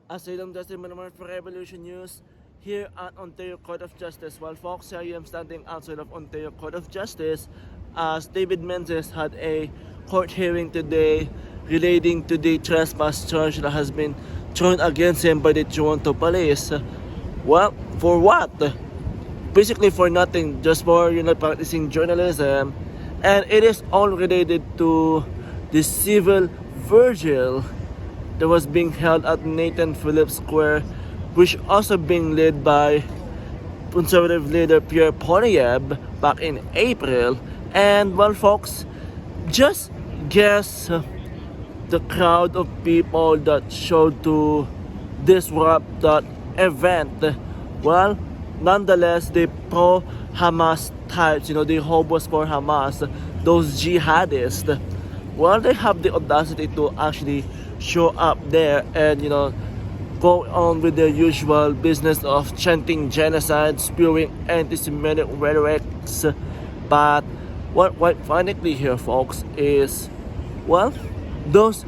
Asylum Justice Minimum for Revolution News here at Ontario Court of Justice. Well, folks, here I am standing outside of Ontario Court of Justice as David Menzies had a court hearing today relating to the trespass charge that has been thrown against him by the Toronto police. Well, for what? Basically for nothing, just for practicing journalism, and it is all related to the civil vigil that was being held at Nathan Phillips Square, which also being led by conservative leader Pierre Poilievre back in April. And well, folks, just guess the crowd of people that showed to disrupt that event. Well, nonetheless, the pro-Hamas types, the hobos for Hamas, those jihadists, well, they have the audacity to actually show up there and go on with their usual business of chanting genocide, spewing anti-Semitic rhetorics. But what quite funny here, folks, is those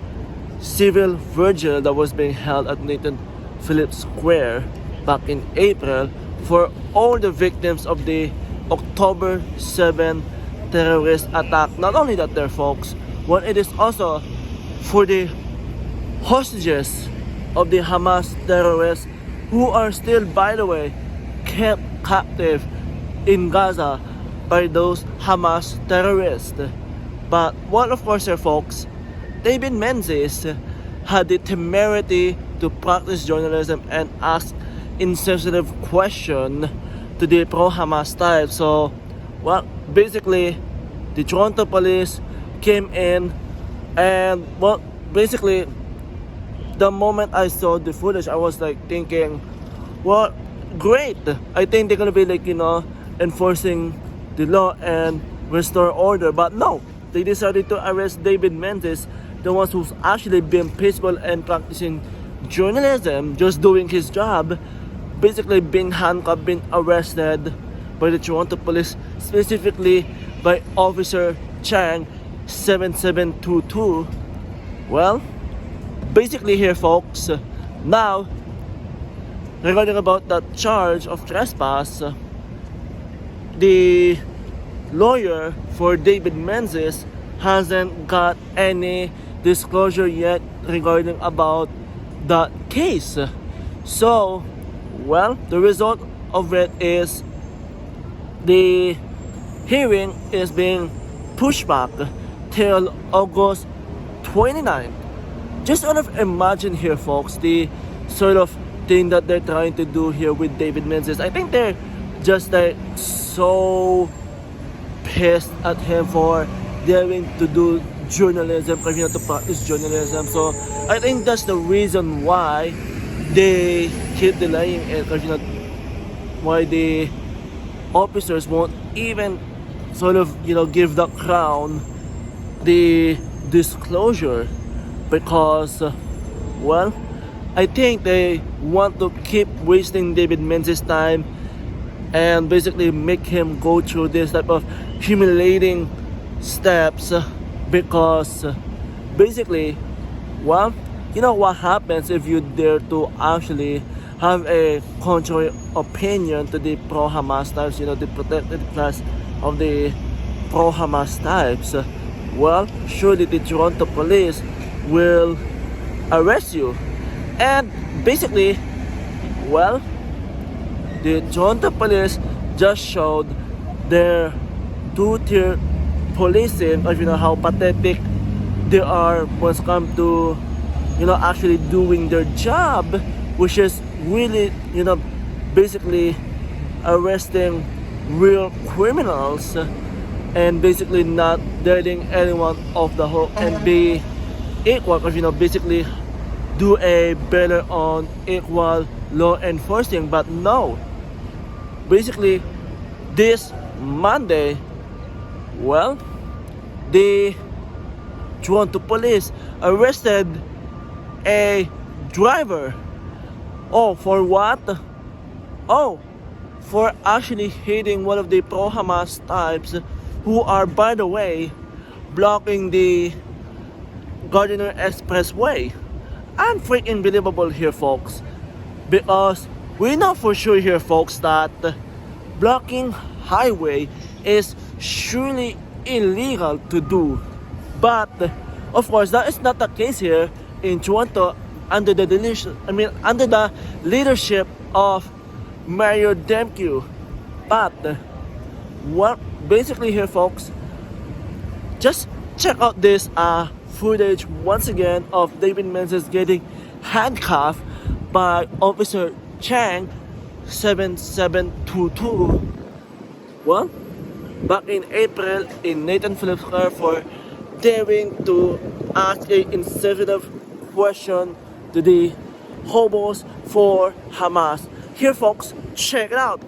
civil vigil that was being held at Nathan Phillips Square back in April for all the victims of the October 7 terrorist attack. Not only that, there, folks, it is also for the hostages of the Hamas terrorists who are still, by the way, kept captive in Gaza by those Hamas terrorists. But of course, folks, David Menzies had the temerity to practice journalism and ask insensitive question to the pro-Hamas type. So, basically, the Toronto police came in and, basically, the moment I saw the footage, I was thinking, great. I think they're gonna be enforcing the law and restore order. But no, they decided to arrest David Menzies, the one who's actually been peaceful and practicing journalism, just doing his job, basically being handcuffed, being arrested by the Toronto police, specifically by Officer Chang 7722. Basically here, folks, now regarding about that charge of trespass, the lawyer for David Menzies hasn't got any disclosure yet regarding about that case. So, the result of it is the hearing is being pushed back till August 29th. Just sort of imagine here, folks, the sort of thing that they're trying to do here with David Menzies. I think they're just so pissed at him for daring to do journalism, to practice journalism. So I think that's the reason why they keep delaying it, why the officers won't even sort of give the crown the disclosure, because I think they want to keep wasting David Menzies' time and basically make him go through this type of humiliating steps, because basically what happens if you dare to actually have a contrary opinion to the pro-Hamas types, the protected class of the pro-Hamas types. Surely the Toronto police will arrest you. And basically, the Toronto police just showed their two-tier policing of how pathetic they are when it comes to actually doing their job, which is really basically arresting real criminals and basically not letting anyone off the hook and be equal, basically do a better on equal law enforcing. But no, basically this Monday, the Toronto police arrested a driver. For what? For actually hitting one of the pro-Hamas types who are, by the way, blocking the Gardiner Expressway. freaking believable here, folks, because we know for sure here, folks, that blocking highway is surely illegal to do. But of course, that is not the case here in Toronto under the leadership of Mayor Demke. But what basically here, folks, just check out this footage once again of David Menzies getting handcuffed by Officer Chang 7722. Well, back in April in Nathan Phillips' car for daring to ask a insensitive question to the hobos for Hamas. Here, folks, check it out.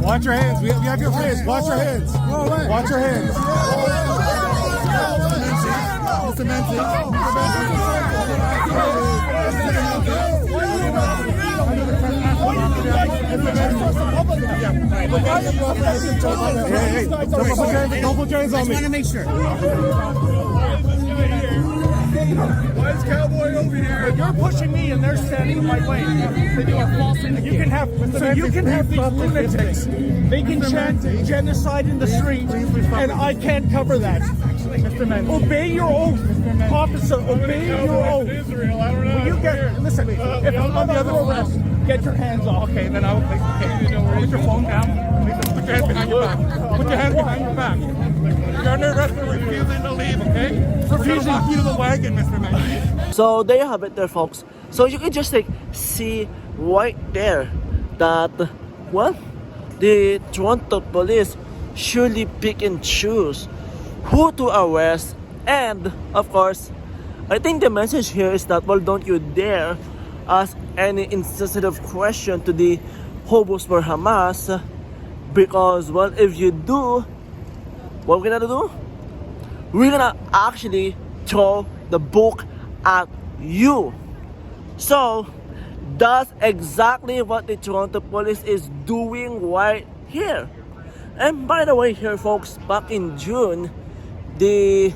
Watch your hands. We have your hands. Watch your hands. Watch your hands. Mr. Menzies. Hey, don't put your hands on me. I want to make sure. Why is Cowboy over here? You're pushing me and they're standing in my way. You are false indicating. You can have these lunatics. They can chant genocide in the street, and I can't cover that. Mr. Menzies. Obey your oath, officer. Obey your oath. Israel, I don't know. Will you listen? If I'm on the other arrest, get your hands off. Okay, then I will take. Okay, put your phone down. Put your hands behind your back. Put your hands behind your back. You're under arrest for refusing to leave. Okay? Refusing to key to the wagon, Mr. Menzies. So there you have it there, folks. So you can just see right there that, well, the Toronto police surely pick and choose who to arrest. And of course, I think the message here is that, well, don't you dare ask any insensitive question to the hobos for Hamas, because, well, if you do, what we're gonna do? We're gonna actually throw the book at you. So that's exactly what the Toronto police is doing right here. And by the way here, folks, back in June, the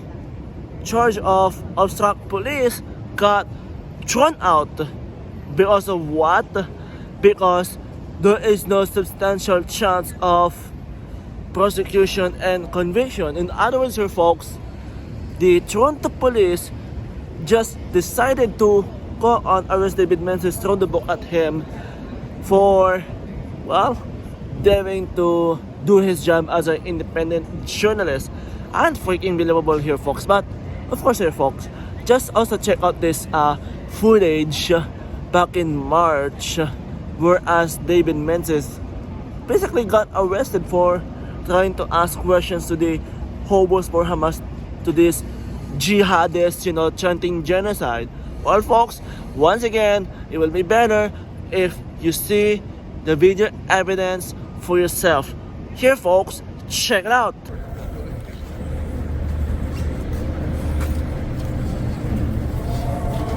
charge of obstruct police got thrown out. Because of what? Because there is no substantial chance of prosecution and conviction. In other words here, folks, the Toronto police just decided to go on arrest David Menzies, throw the book at him for, well, daring to do his job as an independent journalist. And freaking believable here, folks. But of course here, folks, just also check out this footage back in March, whereas David Menzies basically got arrested for trying to ask questions to the hobos for Hamas, to these jihadists, chanting genocide. Well, folks, once again, it will be better if you see the video evidence for yourself. Here, folks, check it out.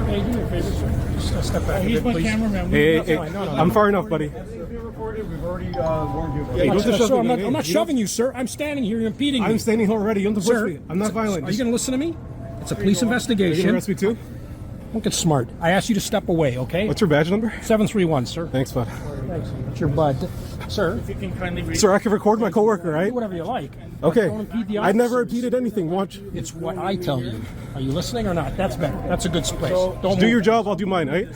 Hey, do me a favor, sir. Just step back. He's my cameraman. Hey, I'm far enough, buddy. We've already warned you. Hey, I'm not shoving you, sir. I'm standing here. You're impeding me. I'm standing here already. You don't push me. I'm not violent. Are you going to listen to me? It's a police investigation. You're going to arrest me too? Don't get smart. I asked you to step away, okay? What's your badge number? 731, sir. Thanks, bud. Thanks. It's your bud. Sir. If you can kindly read. Sir, I can record my coworker, right? Do whatever you like. Okay. I never impeded anything. Watch. It's what I tell you. Are you listening or not? That's better. That's a good place. So, don't do your job. I'll do mine, right?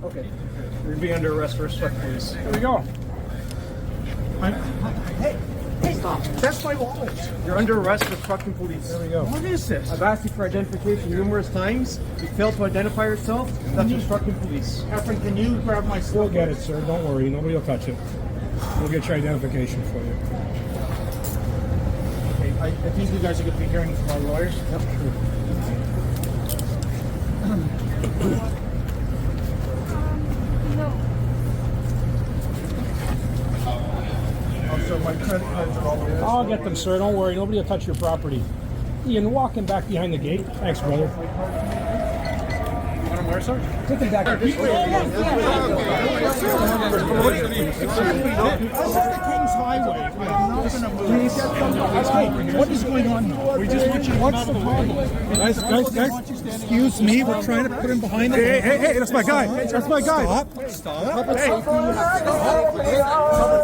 Okay. You're be under arrest for respect, please. Here we go. Hey, stop. That's my wallet. You're under arrest for obstructing police. There we go. What is this? I've asked you for identification numerous times. You failed to identify yourself. That's obstructing police. Efren, can you grab my stuff? We'll get it, sir. Don't worry. Nobody will touch it. We'll get your identification for you. Okay. I think you guys are going to be hearing from our lawyers. Yep. Also, my credit cards are all the way. I'll get them, sir. Don't worry. Nobody will touch your property. Ian, walking back behind the gate. Thanks, brother. Want them where, sir? Take them back. This is the King's Highway. What is going on now? We just want you to What's the problem? Guys, excuse me. We're trying to put him behind the gate. Hey, that's my guy. That's my guy. Stop. Hey. Public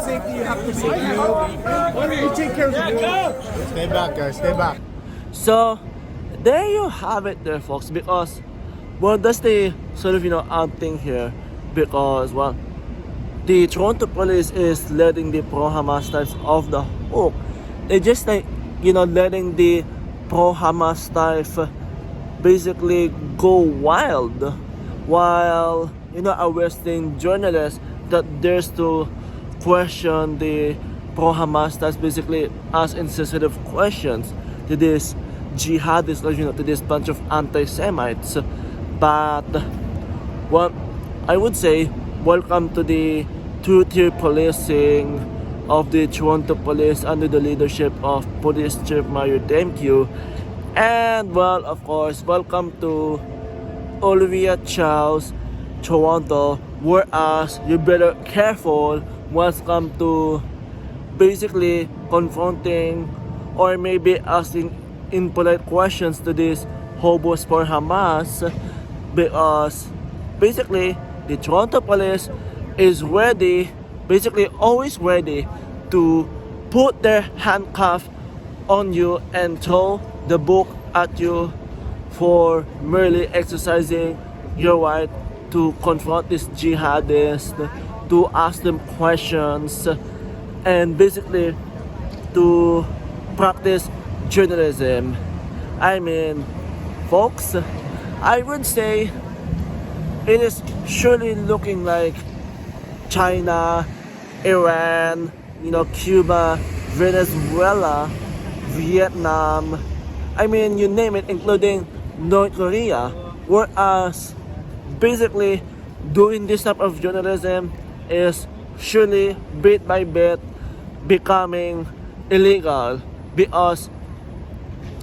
safety, you have to be here. Why don't you take care of the Stay back, guys. Stay back. So there you have it there, folks, because well, that's the sort of odd thing here, because well, the Toronto police is letting the pro-Hamas types off the hook. They just letting the pro-Hamas type basically go wild, while arresting journalists that dares to question the pro-Hamas types, basically ask insensitive questions to this jihadists, to this bunch of anti-Semites. But well, I would say welcome to the two-tier policing of the Toronto Police under the leadership of Police Chief Mario Demke. And well, of course, welcome to Olivia Chow's Toronto, whereas you better careful welcome to basically confronting or maybe asking impolite questions to these hobos for Hamas, because basically the Toronto police is ready, basically always ready to put their handcuff on you and throw the book at you for merely exercising your right to confront these jihadists, to ask them questions, and basically to practice journalism. I mean, folks, I would say it is surely looking like China, Iran, Cuba, Venezuela, Vietnam, I mean, you name it, including North Korea, whereas basically doing this type of journalism is surely bit by bit becoming illegal, because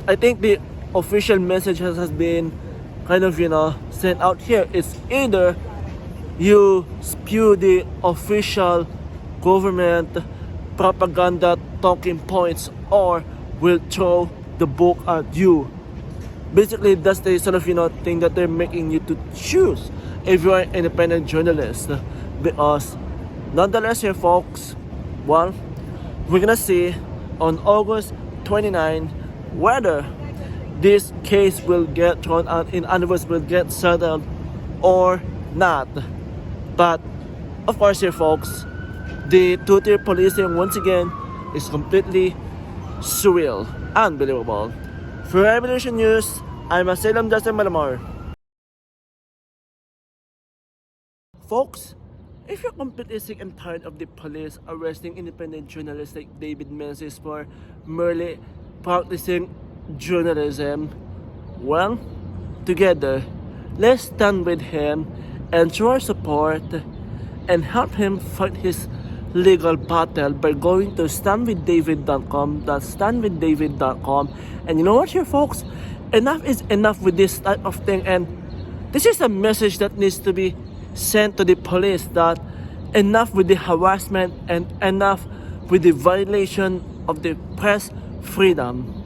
I think the official message has been kind of sent out here. It's either you spew the official government propaganda talking points, or we'll throw the book at you. Basically, that's the sort of thing that they're making you to choose if you're an independent journalist. Because nonetheless here, folks, well, we're gonna see on August 29 whether this case will get thrown out, in other words, will get settled or not. But of course here, folks, the two-tier policing once again is completely surreal, unbelievable. For Revolution News, I'm Asylum Justin Malamar. Folks, if you're completely sick and tired of the police arresting independent journalists like David Menzies for merely practicing journalism, well, together, let's stand with him and show our support and help him fight his legal battle by going to standwithdavid.com. That's standwithdavid.com. And you know what here, folks? Enough is enough with this type of thing, and this is a message that needs to be sent to the police, that enough with the harassment and enough with the violation of the press freedom.